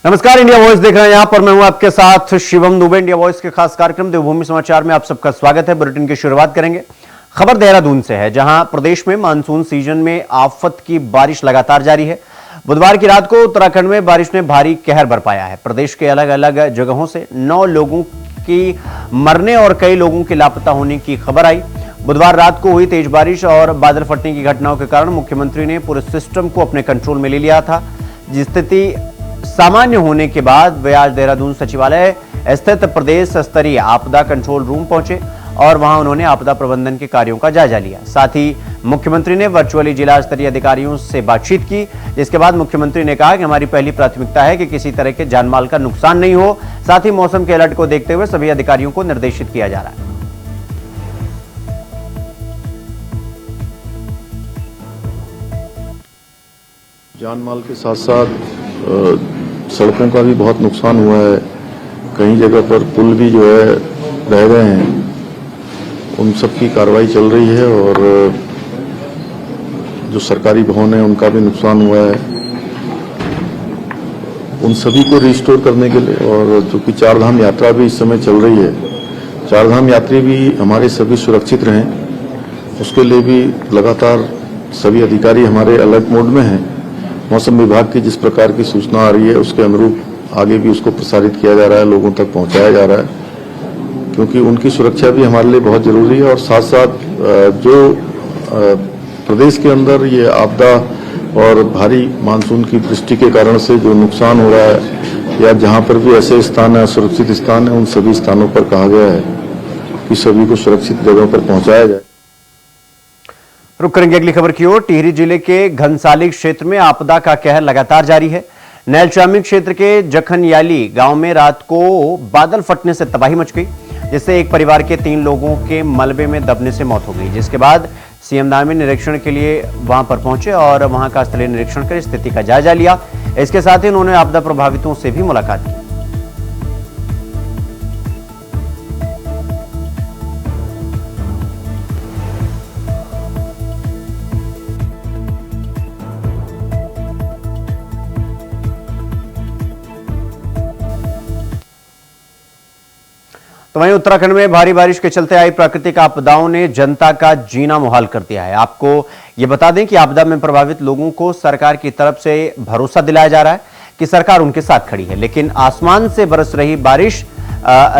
नमस्कार, India voice देख रहे हैं। यहां पर मैं हूं आपके साथ शिवम दुबे। इंडिया वॉइस के खास कार्यक्रम देवभूमि समाचार में आप सबका स्वागत है। बुलेटिन की शुरुआत करेंगे। खबर देहरादून से है, जहां प्रदेश में मानसून सीजन में आफत की बारिश लगातार जारी है। बुधवार की रात को उत्तराखंड में बारिश ने भारी कहर बरपाया है। प्रदेश के अलग अलग जगहों से 9 लोगों की मरने और कई लोगों के लापता होने की खबर आई। बुधवार रात को हुई तेज बारिश और बादल फटने की घटनाओं के कारण मुख्यमंत्री ने पूरे सिस्टम को अपने कंट्रोल में ले लिया था। जिस स्थिति सामान्य होने के बाद वे आज देहरादून सचिवालय स्थित प्रदेश स्तरीय आपदा कंट्रोल रूम पहुंचे और वहां उन्होंने आपदा प्रबंधन के कार्यों का जायजा लिया। साथ ही मुख्यमंत्री ने वर्चुअली जिला स्तरीय अधिकारियों से बातचीत की, जिसके बाद मुख्यमंत्री ने कहा कि हमारी पहली प्राथमिकता है कि किसी तरह के जानमाल का नुकसान नहीं हो। साथ ही मौसम के अलर्ट को देखते हुए सभी अधिकारियों को निर्देशित किया जा रहा है। जानमाल के साथ साथ सड़कों का भी बहुत नुकसान हुआ है। कई जगह पर पुल भी जो है रह गए हैं। उन सब की कार्रवाई चल रही है और जो सरकारी भवन है उनका भी नुकसान हुआ है। उन सभी को रिस्टोर करने के लिए, और चूंकि चारधाम यात्रा भी इस समय चल रही है, चारधाम यात्री भी हमारे सभी सुरक्षित रहें, उसके लिए भी लगातार सभी अधिकारी हमारे अलर्ट मोड में हैं। मौसम विभाग की जिस प्रकार की सूचना आ रही है उसके अनुरूप आगे भी उसको प्रसारित किया जा रहा है, लोगों तक पहुंचाया जा रहा है, क्योंकि उनकी सुरक्षा भी हमारे लिए बहुत जरूरी है। और साथ साथ जो प्रदेश के अंदर ये आपदा और भारी मानसून की वृष्टि के कारण से जो नुकसान हो रहा है, या जहां पर भी ऐसे स्थान है, सुरक्षित स्थान है, उन सभी स्थानों पर कहा गया है कि सभी को सुरक्षित जगहों पर पहुंचाया जाए। रुक करेंगे अगली खबर की ओर। टिहरी जिले के घनसाली क्षेत्र में आपदा का कहर लगातार जारी है। नैलचामी क्षेत्र के जखनयाली गांव में रात को बादल फटने से तबाही मच गई, जिससे एक परिवार के 3 लोगों के मलबे में दबने से मौत हो गई। जिसके बाद सीएम धामी निरीक्षण के लिए वहां पर पहुंचे और वहां का स्थलीय निरीक्षण कर स्थिति का जायजा लिया। इसके साथ ही उन्होंने आपदा प्रभावितों से भी मुलाकात की। तो वहीं उत्तराखंड में भारी बारिश के चलते आई प्राकृतिक आपदाओं ने जनता का जीना मुहाल कर दिया है। आपको ये बता दें कि आपदा में प्रभावित लोगों को सरकार की तरफ से भरोसा दिलाया जा रहा है कि सरकार उनके साथ खड़ी है, लेकिन आसमान से बरस रही बारिश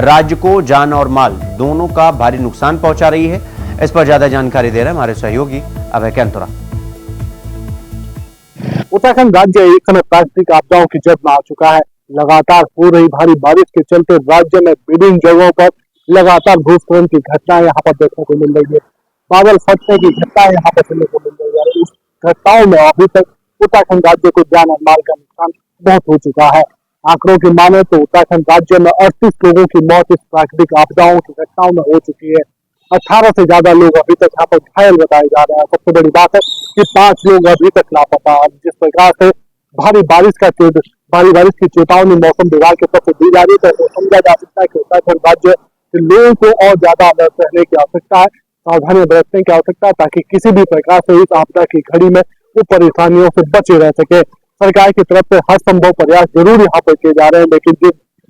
राज्य को जान और माल दोनों का भारी नुकसान पहुंचा रही है। इस पर ज्यादा जानकारी दे रहे हैं हमारे सहयोगी अभय कैंतुरा। उत्तराखंड राज्य एक समय प्राकृतिक आपदाओं की जद में आ चुका है। लगातार हो रही भारी बारिश के चलते राज्य में विभिन्न जगहों पर लगातार भूस्खलन की घटनाएं यहाँ पर देखने को मिल रही है। बादल फटने की घटनाएं यहाँ पर देखने को मिल रही है। इस घटनाओं में अभी तक उत्तराखंड राज्य को जान और माल का नुकसान बहुत हो चुका है। आंकड़ों की माने तो उत्तराखंड राज्य में 38 लोगों की मौत इस प्राकृतिक आपदाओं की घटनाओं में हो चुकी है। 18 से ज्यादा लोग अभी तक यहाँ पर घायल बताए जा रहे हैं। सबसे बड़ी बात है कि 5 लोग अभी तक लापता है। जिस प्रकार से भारी बारिश की चेतावनी मौसम विभाग की तरफ से दी जा रही है, तो समझा जा सकता है कि उत्तराखंड राज्य के लोगों को और ज्यादा अलर्ट रहने की आवश्यकता है, सावधानी बरतने की आवश्यकता है, ताकि किसी भी प्रकार से इस आपदा की घड़ी में वो परेशानियों से बचे रह सके। सरकार की तरफ से हर संभव प्रयास जरूर यहाँ पर किए जा रहे हैं, लेकिन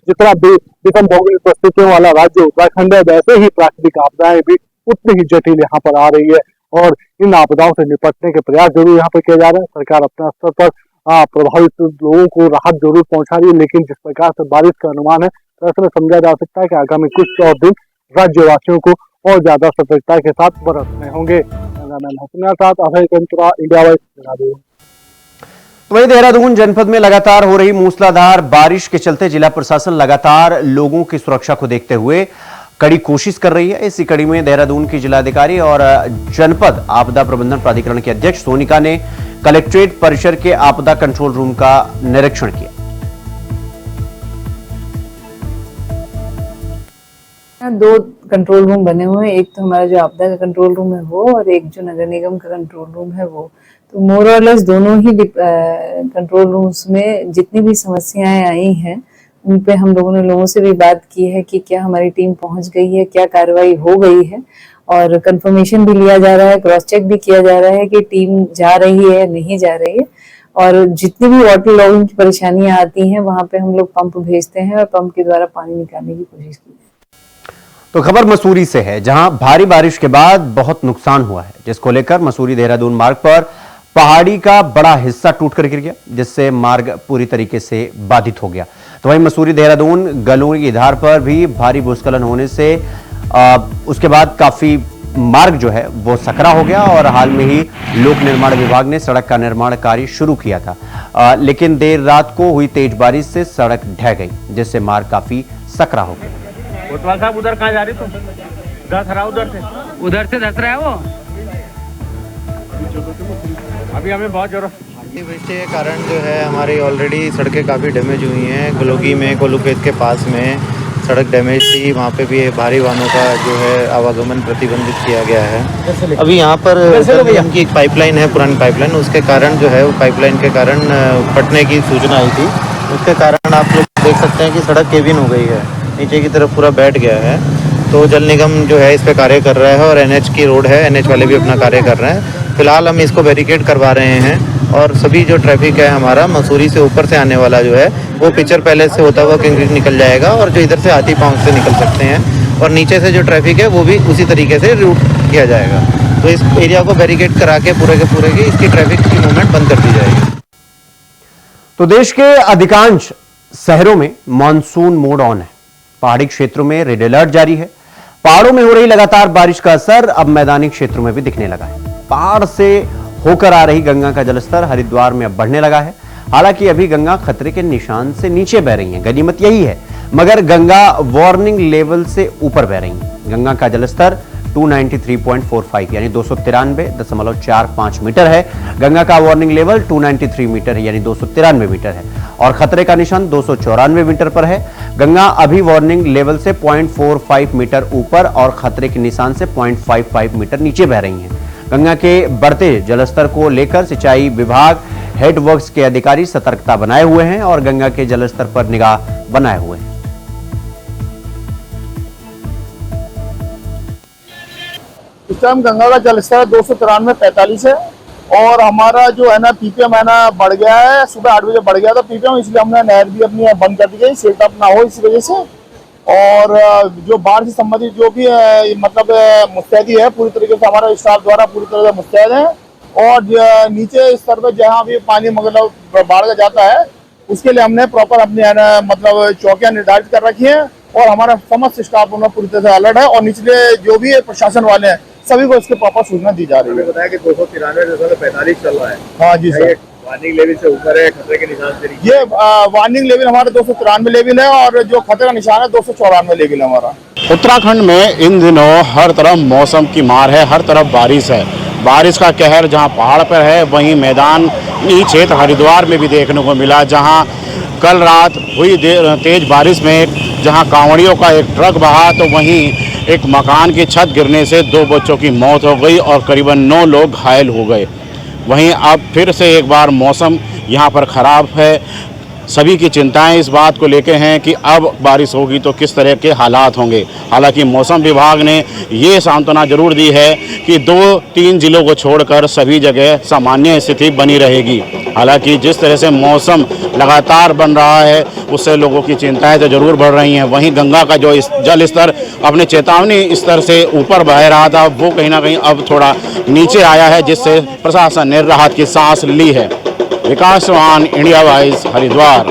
जितना विषम भौगोलिक परिस्थितियों वाला राज्य उत्तराखंड है, वैसे ही प्राकृतिक आपदाएं भी उतनी ही जटिल यहाँ पर आ रही है और इन आपदाओं से निपटने के प्रयास जरूर यहाँ पर किए जा रहे हैं। सरकार अपने स्तर पर प्रभावित लोगों को राहत जरूर पहुंचा रही है, लेकिन जिस प्रकार से बारिश का अनुमान है, तो ऐसे में समझा जा सकता है कि आगामी कुछ और दिन राज्यवासियों को और ज्यादा सतर्कता के साथ बरतने होंगे। अभय कंतरा, इंडिया वॉइस, देहरादून। वहीं देहरादून जनपद में लगातार हो रही मूसलाधार बारिश के चलते जिला प्रशासन लगातार लोगों की सुरक्षा को देखते हुए कड़ी कोशिश कर रही है। इसी कड़ी में देहरादून की जिलाधिकारी और जनपद आपदा प्रबंधन प्राधिकरण के अध्यक्ष सोनिका ने कलेक्ट्रेट परिसर के आपदा कंट्रोल रूम का निरीक्षण किया। 2 कंट्रोल रूम बने हुए हैं। एक तो हमारा जो आपदा का कंट्रोल रूम है वो, और एक जो नगर निगम का कंट्रोल रूम है वो। तो मोर और लेस दोनों ही कंट्रोल रूम्स में जितनी भी समस्याएं आई हैं उन पे हम लोगों ने लोगों से भी बात की है कि क्या हमारी टीम पहुंच गई है, क्या कार्रवाई हो गई है, और कंफर्मेशन भी लिया जा रहा है, क्रॉस चेक भी किया जा रहा है कि टीम जा रही है नहीं जा रही है। और जितनी भी वाटर लॉगिंग की परेशानियां आती हैं वहां पे हम लोग पंप भेजते हैं और पंप के द्वारा पानी निकालने की कोशिश की है। तो खबर मसूरी से है, जहां भारी बारिश के बाद बहुत नुकसान हुआ है, जिसको लेकर मसूरी देहरादून मार्ग पर पहाड़ी का बड़ा हिस्सा टूटकर गिर गया, जिससे मार्ग पूरी तरीके से बाधित हो गया। तो वहीं मसूरी देहरादून गलोरी धार पर भी भारी भूस्खलन होने से उसके बाद काफी मार्ग जो है वो सकरा हो गया और हाल में ही लोक निर्माण विभाग ने सड़क का निर्माण कार्य शुरू किया था, लेकिन देर रात को हुई तेज बारिश से सड़क ढह गई, जिससे मार्ग काफी सकरा हो गया। कोतवाल साहब उधर कहाँ जा रही तुम? दस रहा उधर से दस रहा है वो। अभी हमें बहुत जरूरत वृष्टि के कारण जो है हमारी ऑलरेडी सड़कें काफ़ी डैमेज हुई हैं। गलोगी में कोलूखेत के पास में सड़क डैमेज थी, वहाँ पे भी भारी वाहनों का जो है आवागमन प्रतिबंधित किया गया है। अभी यहाँ पर की एक पाइपलाइन है, पुरानी पाइपलाइन, उसके कारण जो है वो पाइपलाइन के कारण फटने की सूचना आई थी। उसके कारण आप लोग देख सकते हैं कि सड़क केबिन हो गई है, नीचे की तरफ पूरा बैठ गया है। तो जल निगम जो है इस पर कार्य कर रहा है और NH की रोड है, NH वाले भी अपना कार्य कर रहे हैं। फिलहाल हम इसको बैरिकेड करवा रहे हैं और सभी जो ट्रैफिक है हमारा मसूरी से ऊपर से आने वाला जो है वो पिक्चर पैलेस से होता हुआ किंग निकल जाएगा और जो इधर से हाथी पाँव से निकल सकते हैं, और नीचे से जो ट्रैफिक है वो भी उसी तरीके से रूट किया जाएगा। तो इस एरिया को बैरिकेड करा के पूरे के पूरे की इसकी ट्रैफिक की मूवमेंट बंद कर दी जाएगी। तो देश के अधिकांश शहरों में मानसून मोड ऑन है। पहाड़ी क्षेत्रों में रेड अलर्ट जारी है। पहाड़ों में हो रही लगातार बारिश का असर अब मैदानी क्षेत्रों में भी दिखने लगा है। पहाड़ से होकर आ रही गंगा का जलस्तर हरिद्वार में अब बढ़ने लगा है। हालांकि अभी गंगा खतरे के निशान से नीचे बह रही है, गनीमत यही है, मगर गंगा वार्निंग लेवल से ऊपर बह रही है। गंगा का जलस्तर 293.45 यानी 293.45 मीटर है। गंगा का वार्निंग लेवल 293 मीटर है यानी 293 मीटर है और खतरे का निशान 294 मीटर पर है। गंगा अभी वार्निंग लेवल से 0.45 मीटर ऊपर और खतरे के निशान से 0.55 मीटर नीचे बह रही हैं। गंगा के बढ़ते जलस्तर को लेकर सिंचाई विभाग हेडवर्क्स के अधिकारी सतर्कता बनाए हुए हैं और गंगा के जलस्तर पर निगाह बनाए हुए हैं। इस टाइम गंगा का जलस्तर 293.45 है और हमारा जो है ना पीपीएम है ना बढ़ गया है। सुबह 8 बजे बढ़ गया था पीपीएम, इसलिए हमने नहर भी अपनी बंद कर दी गई, सेटअप ना हो इस वजह से। और जो बाढ़ से संबंधित जो भी मतलब मुस्तैदी है, पूरी तरीके से हमारा स्टाफ द्वारा पूरी तरह से मुस्तैद है। और नीचे स्तर पर जहाँ भी पानी मतलब बाढ़ का जाता है उसके लिए हमने प्रॉपर अपनी मतलब चौकियां निर्धारित कर रखी हैं और हमारा समस्त स्टाफ पूरी तरह से अलर्ट है और निचले जो भी प्रशासन वाले हैं सभी को इसके प्रॉपर सूचना दी जा रही है। बताया कि 293.45 चल रहा है। हाँ जी सर, वार्निंग लेवल से ऊपर है, खतरे के निशान से नीचे। ये वार्निंग लेवल हमारा 293 लेवल है और जो खतरे का निशान है 294 लेवल है हमारा। उत्तराखंड में इन दिनों हर तरफ मौसम की मार है, हर तरफ बारिश है। बारिश का कहर जहां पहाड़ पर है वहीं मैदानी क्षेत्र हरिद्वार में भी देखने को मिला, जहां कल रात हुई तेज बारिश में जहां कांवड़ियों का एक ट्रक बहा तो वहीं एक मकान की छत गिरने से 2 बच्चों की मौत हो गई और करीबन 9 लोग घायल हो गए। वहीं अब फिर से एक बार मौसम यहाँ पर ख़राब है। सभी की चिंताएं इस बात को लेकर हैं कि अब बारिश होगी तो किस तरह के हालात होंगे। हालांकि मौसम विभाग ने ये सांत्वना जरूर दी है कि 2-3 जिलों को छोड़कर सभी जगह सामान्य स्थिति बनी रहेगी। हालांकि जिस तरह से मौसम लगातार बन रहा है उससे लोगों की चिंताएं तो जरूर बढ़ रही हैं। वहीं गंगा का जो जल स्तर अपने चेतावनी स्तर से ऊपर बह रहा था वो कहीं ना कहीं अब थोड़ा नीचे आया है, जिससे प्रशासन ने राहत की सांस ली है। विकास चौहान, इंडिया वॉइस, हरिद्वार।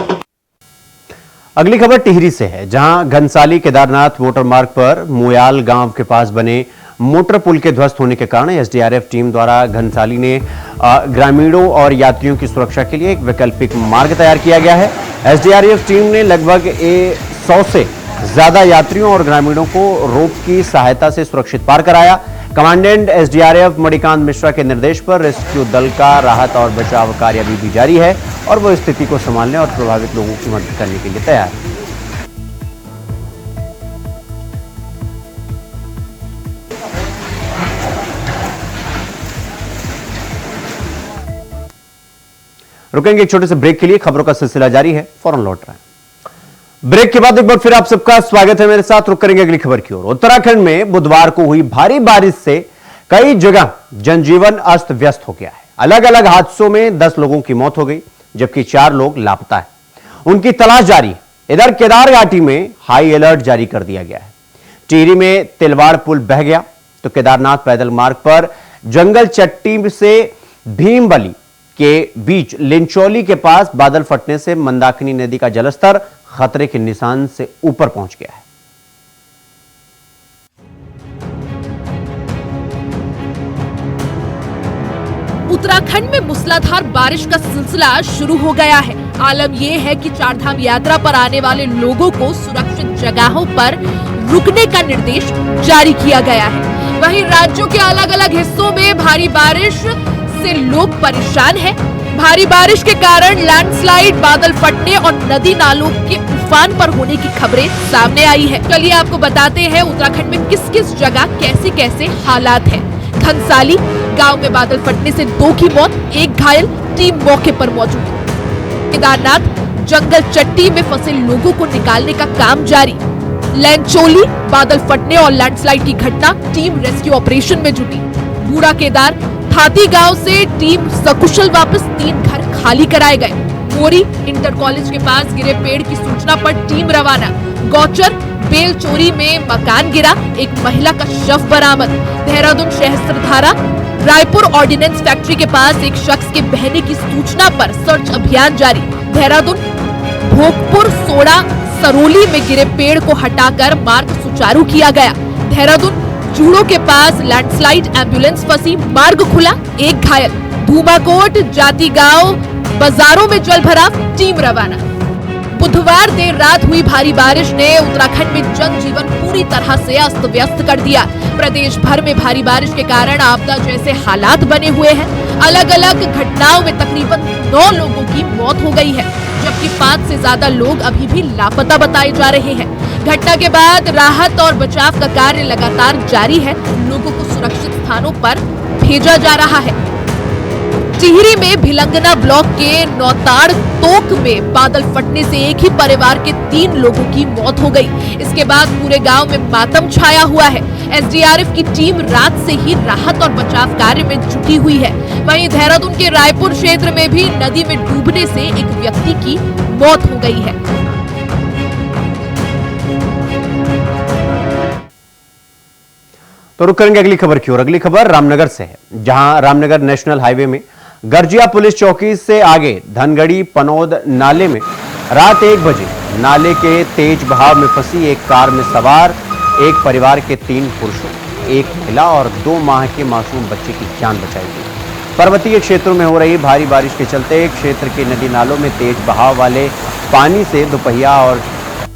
अगली खबर टिहरी से है, जहां घनसाली केदारनाथ मोटर मार्ग पर मुयाल गांव के पास बने मोटर पुल के ध्वस्त होने के कारण एसडीआरएफ टीम द्वारा घनसाली ने ग्रामीणों और यात्रियों की सुरक्षा के लिए एक वैकल्पिक मार्ग तैयार किया गया है। एसडीआरएफ टीम ने लगभग 100 से ज्यादा यात्रियों और ग्रामीणों को रोप की सहायता से सुरक्षित पार कराया। कमांडेंट एसडीआरएफ मणिकांत मिश्रा के निर्देश पर रेस्क्यू दल का राहत और बचाव कार्य अभी भी जारी है और वो स्थिति को संभालने और प्रभावित लोगों की मदद करने के लिए तैयार है। रुकेंगे एक छोटे से ब्रेक के लिए, खबरों का सिलसिला जारी है, फौरन लौट रहे हैं। ब्रेक के बाद एक बार फिर आप सबका स्वागत है, मेरे साथ रुक करेंगे अगली खबर की ओर। उत्तराखंड में बुधवार को हुई भारी बारिश से कई जगह जनजीवन अस्त व्यस्त हो गया है। अलग अलग हादसों में 10 लोगों की मौत हो गई, जबकि 4 लोग लापता है। उनकी तलाश जारी है। इधर केदार घाटी में हाई अलर्ट जारी कर दिया गया है। टिहरी में तिलवाड़ पुल बह गया, तो केदारनाथ पैदल मार्ग पर जंगल चट्टी से भीमबली के बीच लिंचौली के पास बादल फटने से मंदाकिनी नदी का जलस्तर खतरे के निशान से ऊपर पहुंच गया है। उत्तराखंड में मूसलाधार बारिश का सिलसिला शुरू हो गया है। आलम यह है कि चारधाम यात्रा पर आने वाले लोगों को सुरक्षित जगहों पर रुकने का निर्देश जारी किया गया है। वहीं राज्यों के अलग अलग हिस्सों में भारी बारिश से लोग परेशान हैं। भारी बारिश के कारण लैंडस्लाइड, बादल फटने और नदी नालों के उफान पर होने की खबरें सामने आई है। चलिए आपको बताते हैं उत्तराखंड में किस किस जगह कैसे कैसे हालात हैं। घनसाली गांव में बादल फटने से 2 की मौत, 1 घायल, टीम मौके पर मौजूद। केदारनाथ जंगल चट्टी में फंसे लोगों को निकालने का काम जारी। लैंचौली बादल फटने और लैंडस्लाइड की घटना, टीम रेस्क्यू ऑपरेशन में जुटी। बूढ़ा केदार थाती गांव से टीम सकुशल वापस, 3 घर खाली कराए गए। मोरी इंटर कॉलेज के पास गिरे पेड़ की सूचना पर टीम रवाना। गौचर बेल चोरी में मकान गिरा, एक महिला का शव बरामद। देहरादून सहस्त्रधारा रायपुर ऑर्डिनेंस फैक्ट्री के पास एक शख्स के बहने की सूचना पर सर्च अभियान जारी। देहरादून भोगपुर सोड़ा सरोली में गिरे पेड़ को हटाकर मार्ग सुचारू किया गया। देहरादून चूड़ो के पास लैंडस्लाइड, एम्बुलेंस फंसी, मार्ग खुला, 1 घायल। धूमाकोट जाति गांव बाजारों में जल भराव, टीम रवाना। बुधवार देर रात हुई भारी बारिश ने उत्तराखंड में जनजीवन पूरी तरह से अस्त व्यस्त कर दिया। प्रदेश भर में भारी बारिश के कारण आपदा जैसे हालात बने हुए हैं। अलग अलग घटनाओं में तकरीबन 9 लोगों की मौत हो गई है, जबकि 5 से ज्यादा लोग अभी भी लापता बताए जा रहे हैं। घटना के बाद राहत और बचाव का कार्य लगातार जारी है। लोगों को सुरक्षित स्थानों पर भेजा जा रहा है। टिहरी में भिलंगना ब्लॉक के नौताड़ तोक में बादल फटने से एक ही परिवार के 3 लोगों की मौत हो गई। इसके बाद पूरे गांव में मातम छाया हुआ है। एसडीआरएफ की टीम रात से ही राहत और बचाव कार्य में जुटी हुई है। वहीं देहरादून के रायपुर क्षेत्र में भी नदी में डूबने से एक व्यक्ति की मौत हो गई है। तो रुक करेंगे अगली खबर की ओर। अगली खबर रामनगर से है, जहां रामनगर नेशनल हाईवे में गर्जिया पुलिस चौकी से आगे धनगढ़ी पनौद नाले में रात 1 बजे नाले के तेज बहाव में फंसी एक कार में सवार एक परिवार के 3 पुरुषों, 1 महिला और 2 माह के मासूम बच्चे की जान बचाई गई। पर्वतीय क्षेत्रों में हो रही भारी बारिश के चलते क्षेत्र के नदी नालों में तेज बहाव वाले पानी से 2 पहिया और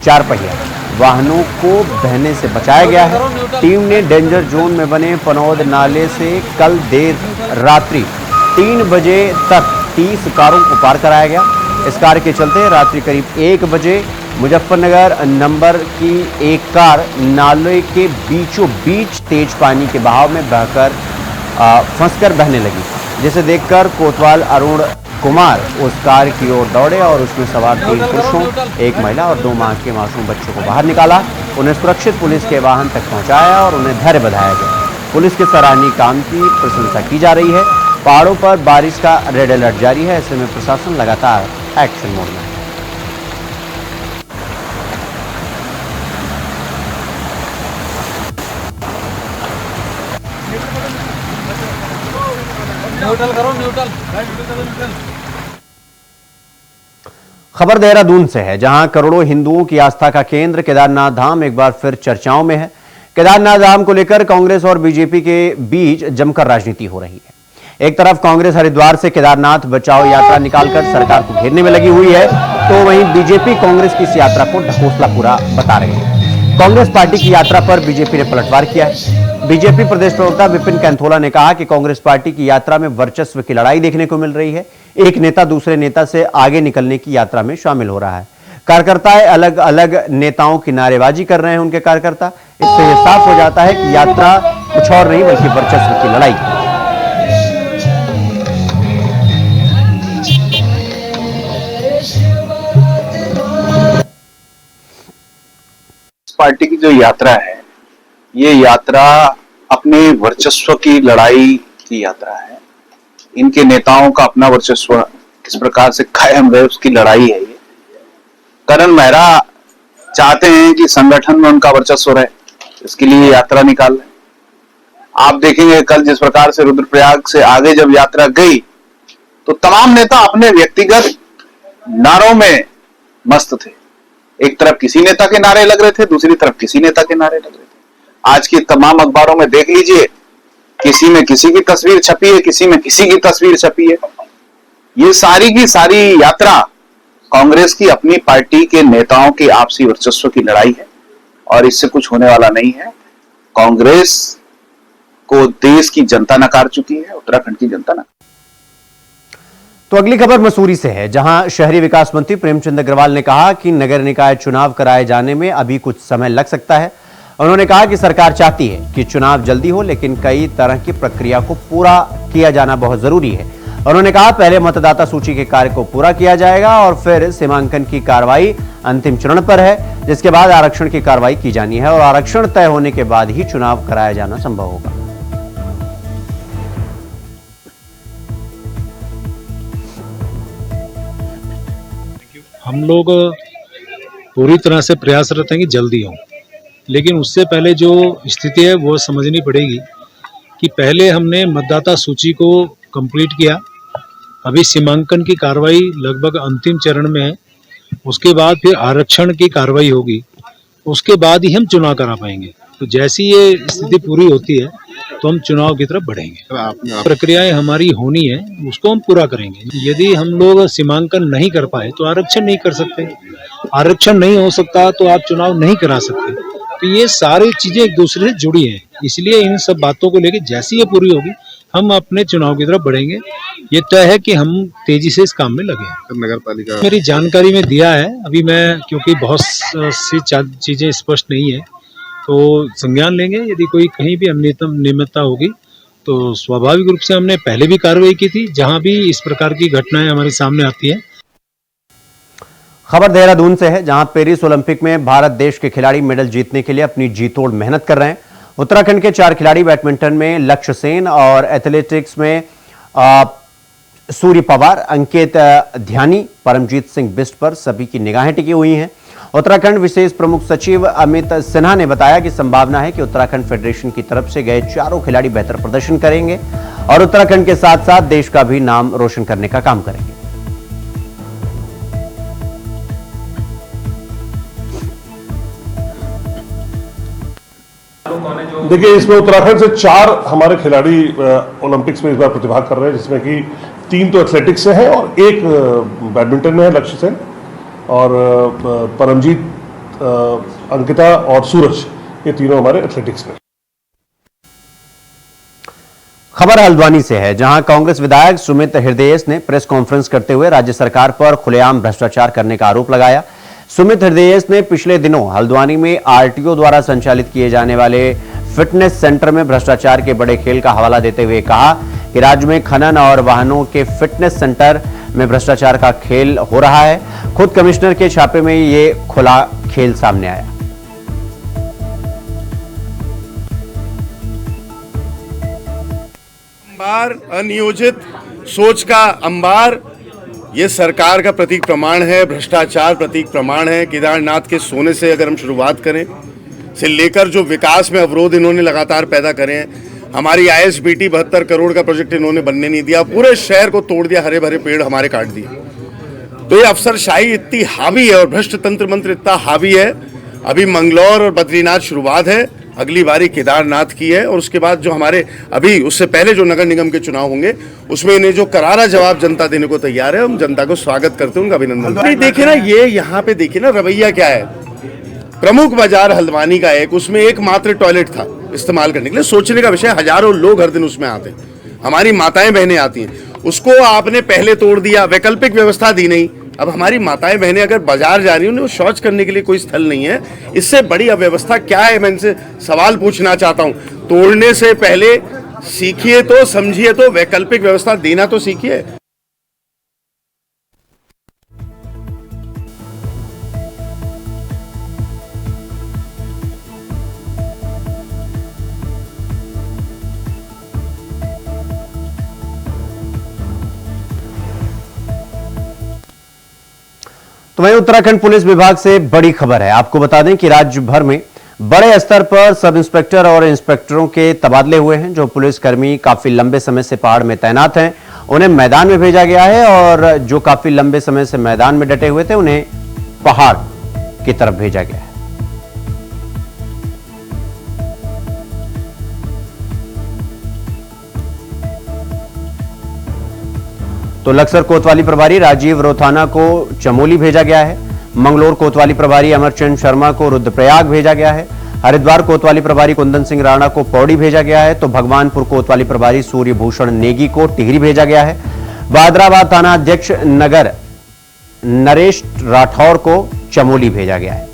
4 पहिया वाहनों को बहने से बचाया गया है। टीम ने डेंजर जोन में बने पनौद नाले से कल देर रात्रि 3 बजे तक 30 कारों को पार कराया गया। इस कार्य के चलते रात्रि करीब 1 बजे मुजफ्फरनगर नंबर की एक कार नाले के बीचों बीच तेज पानी के बहाव में बहकर फंसकर बहने लगी, जिसे देखकर कोतवाल अरुण कुमार उस कार की ओर दौड़े और उसमें सवार 3 पुरुषों, 1 महिला और 2 माह के मासूम बच्चों को बाहर निकाला। उन्हें सुरक्षित पुलिस के वाहन तक पहुंचाया और उन्हें धैर्य बधाया गया। पुलिस के सराहनीय काम की प्रशंसा की जा रही है। पहाड़ों पर बारिश का रेड अलर्ट जारी है, ऐसे में प्रशासन लगातार एक्शन मोड में है। खबर देहरादून से है, जहां करोड़ों हिंदुओं की आस्था का केंद्र केदारनाथ धाम एक बार फिर चर्चाओं में है। केदारनाथ धाम को लेकर कांग्रेस और बीजेपी के बीच जमकर राजनीति हो रही है। एक तरफ कांग्रेस हरिद्वार से केदारनाथ बचाओ यात्रा निकालकर सरकार को घेरने में लगी हुई है, तो वहीं बीजेपी कांग्रेस की इस यात्रा को ढकोसला पूरा बता रही है। कांग्रेस पार्टी की यात्रा पर बीजेपी ने पलटवार किया है। बीजेपी प्रदेश प्रवक्ता विपिन कैंथोला ने कहा कि कांग्रेस पार्टी की यात्रा में वर्चस्व की लड़ाई देखने को मिल रही है। एक नेता दूसरे नेता से आगे निकलने की यात्रा में शामिल हो रहा है। कार्यकर्ताएं अलग अलग नेताओं की नारेबाजी कर रहे हैं। उनके कार्यकर्ता, इससे यह साफ हो जाता है कि यात्रा कुछ और नहीं बल्कि वर्चस्व की लड़ाई। पार्टी की जो यात्रा है, ये यात्रा अपने वर्चस्व की लड़ाई की यात्रा है। इनके नेताओं का अपना वर्चस्व किस प्रकार से कायम रहे उसकी लड़ाई है ये। करण मेहरा चाहते हैं कि संगठन में उनका वर्चस्व रहे, इसके लिए यात्रा निकाल रहे। आप देखेंगे कल जिस प्रकार से रुद्रप्रयाग से आगे जब यात्रा गई तो तमाम नेता अपने व्यक्तिगत नारों में मस्त थे। एक तरफ किसी नेता के नारे लग रहे थे, दूसरी तरफ किसी नेता के नारे लग रहे थे। आज की तमाम अखबारों में देख लीजिए, किसी में किसी की तस्वीर छपी है, किसी में किसी की तस्वीर छपी है। ये सारी की सारी यात्रा कांग्रेस की अपनी पार्टी के नेताओं के आपसी वर्चस्व की लड़ाई है और इससे कुछ होने वाला नहीं है। कांग्रेस को देश की जनता नकार चुकी है, उत्तराखंड की जनता नकार। तो अगली खबर मसूरी से है, जहां शहरी विकास मंत्री प्रेमचंद अग्रवाल ने कहा कि नगर निकाय चुनाव कराए जाने में अभी कुछ समय लग सकता है। उन्होंने कहा कि सरकार चाहती है कि चुनाव जल्दी हो, लेकिन कई तरह की प्रक्रिया को पूरा किया जाना बहुत जरूरी है। उन्होंने कहा पहले मतदाता सूची के कार्य को पूरा किया जाएगा और फिर सीमांकन की कार्रवाई अंतिम चरण पर है, जिसके बाद आरक्षण की कार्रवाई की जानी है और आरक्षण तय होने के बाद ही चुनाव कराया जाना संभव होगा। हम लोग पूरी तरह से प्रयासरत हैं कि जल्दी हो, लेकिन उससे पहले जो स्थिति है वो समझनी पड़ेगी कि पहले हमने मतदाता सूची को कंप्लीट किया, अभी सीमांकन की कार्रवाई लगभग अंतिम चरण में है, उसके बाद फिर आरक्षण की कार्रवाई होगी, उसके बाद ही हम चुनाव करा पाएंगे। तो जैसी ये स्थिति पूरी होती है तो हम चुनाव की तरफ बढ़ेंगे। प्रक्रियाएं हमारी होनी है, उसको हम पूरा करेंगे। यदि हम लोग सीमांकन नहीं कर पाए तो आरक्षण नहीं कर सकते, आरक्षण नहीं हो सकता तो आप चुनाव नहीं करा सकते। तो ये सारी चीजें एक दूसरे से जुड़ी हैं, इसलिए इन सब बातों को लेकर जैसी ये पूरी होगी हम अपने चुनाव की तरफ बढ़ेंगे। ये तय है कि हम तेजी से इस काम में लगे। नगर पालिका मेरी जानकारी में दिया है, अभी मैं क्योंकि बहुत सी चीजें स्पष्ट नहीं है तो संज्ञान लेंगे। यदि कोई कहीं भी अनियमितता होगी तो स्वाभाविक रूप से हमने पहले भी कार्रवाई की थी, जहां भी इस प्रकार की घटनाएं हमारे सामने आती हैं। खबर देहरादून से है, जहां पेरिस ओलंपिक में भारत देश के खिलाड़ी मेडल जीतने के लिए अपनी जीतोड़ मेहनत कर रहे हैं। उत्तराखंड के 4 खिलाड़ी बैडमिंटन में लक्ष्य सेन और एथलेटिक्स में सूर्य पवार, अंकित ध्यानी, परमजीत सिंह बिष्ट पर सभी की निगाहें टिकी हुई हैं। उत्तराखंड विशेष प्रमुख सचिव अमित सिन्हा ने बताया कि संभावना है कि उत्तराखंड फेडरेशन की तरफ से गए 4 खिलाड़ी बेहतर प्रदर्शन करेंगे और उत्तराखंड के साथ साथ देश का भी नाम रोशन करने का काम करेंगे। देखिए, इसमें उत्तराखंड से 4 हमारे खिलाड़ी ओलंपिक्स में इस बार प्रतिभाग कर रहे हैं, जिसमें कि 3 तो एथलेटिक्स से हैं और 1 बैडमिंटन में है, लक्ष्य सेन, और परमजीत, अंकिता और सूरज, ये तीनों हमारे एथलेटिक्स में। खबर हल्द्वानी से है, जहां कांग्रेस विधायक सुमित हृदयेश ने प्रेस कॉन्फ्रेंस करते हुए राज्य सरकार पर खुलेआम भ्रष्टाचार करने का आरोप लगाया। सुमित हृदयेश ने पिछले दिनों हल्द्वानी में आरटीओ द्वारा संचालित किए जाने वाले फिटनेस सेंटर में भ्रष्टाचार के बड़े खेल का हवाला देते हुए कहा कि राज्य में खनन और वाहनों के फिटनेस सेंटर में भ्रष्टाचार का खेल हो रहा है। खुद कमिश्नर के छापे में ये खुला खेल सामने आया। अंबार, अनियोजित सोच का अंबार, ये सरकार का प्रतीक प्रमाण है, भ्रष्टाचार प्रतीक प्रमाण है। केदारनाथ के सोने से अगर हम शुरुआत करें से लेकर जो विकास में अवरोध इन्होंने लगातार पैदा करे हैं, हमारी आईएसबीटी 72 करोड़ का प्रोजेक्ट इन्होंने बनने नहीं दिया, पूरे शहर को तोड़ दिया, हरे भरे पेड़ हमारे काट दिए। तो ये अफसरशाही इतनी हावी है और भ्रष्ट तंत्र मंत्र इतना हावी है। अभी मंगलौर और बद्रीनाथ शुरुआत है, अगली बारी केदारनाथ की है और उसके बाद जो हमारे अभी उससे पहले जो नगर निगम के चुनाव होंगे उसमें इन्हें जो करारा जवाब जनता देने को तैयार है, हम जनता को स्वागत करते हैं, उनका अभिनंदन। देखिए ना, ये यहाँ पे देखिए ना रवैया क्या है। प्रमुख बाजार हल्द्वानी का उसमें एकमात्र टॉयलेट था इस्तेमाल करने के लिए। सोचने का विषय, हजारों लोग हर दिन उसमें आते हैं, हमारी माताएं बहनें आती हैं, उसको आपने पहले तोड़ दिया, वैकल्पिक व्यवस्था दी नहीं। अब हमारी माताएं बहनें अगर बाजार जा रही हैं, उन्हें शौच करने के लिए कोई स्थल नहीं है, इससे बड़ी अव्यवस्था क्या है? मैं इनसे सवाल पूछना चाहता हूं। तोड़ने से पहले सीखिए तो, समझिए तो, वैकल्पिक व्यवस्था देना तो सीखिए। तो वहीं उत्तराखंड पुलिस विभाग से बड़ी खबर है। आपको बता दें कि राज्य भर में बड़े स्तर पर सब इंस्पेक्टर और इंस्पेक्टरों के तबादले हुए हैं। जो पुलिसकर्मी काफी लंबे समय से पहाड़ में तैनात हैं, उन्हें मैदान में भेजा गया है और जो काफी लंबे समय से मैदान में डटे हुए थे, उन्हें पहाड़ की तरफ भेजा गया है। तो लक्सर कोतवाली प्रभारी राजीव रोथाना को चमोली भेजा गया है। मंगलोर कोतवाली प्रभारी अमरचंद शर्मा को रुद्रप्रयाग भेजा गया है। हरिद्वार कोतवाली प्रभारी कुंदन सिंह राणा को पौड़ी भेजा गया है। तो भगवानपुर कोतवाली प्रभारी सूर्यभूषण नेगी को टिहरी भेजा गया है। बहादुराबाद थाना अध्यक्ष नगर नरेश राठौर को चमोली भेजा गया है।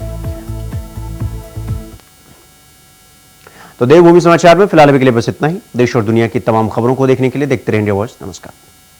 तो देवभूमि समाचार में फिलहाल अभी के लिए बस इतना ही। देश और दुनिया की तमाम खबरों को देखने के लिए देखते रहिए इंडिया वॉइस। नमस्कार।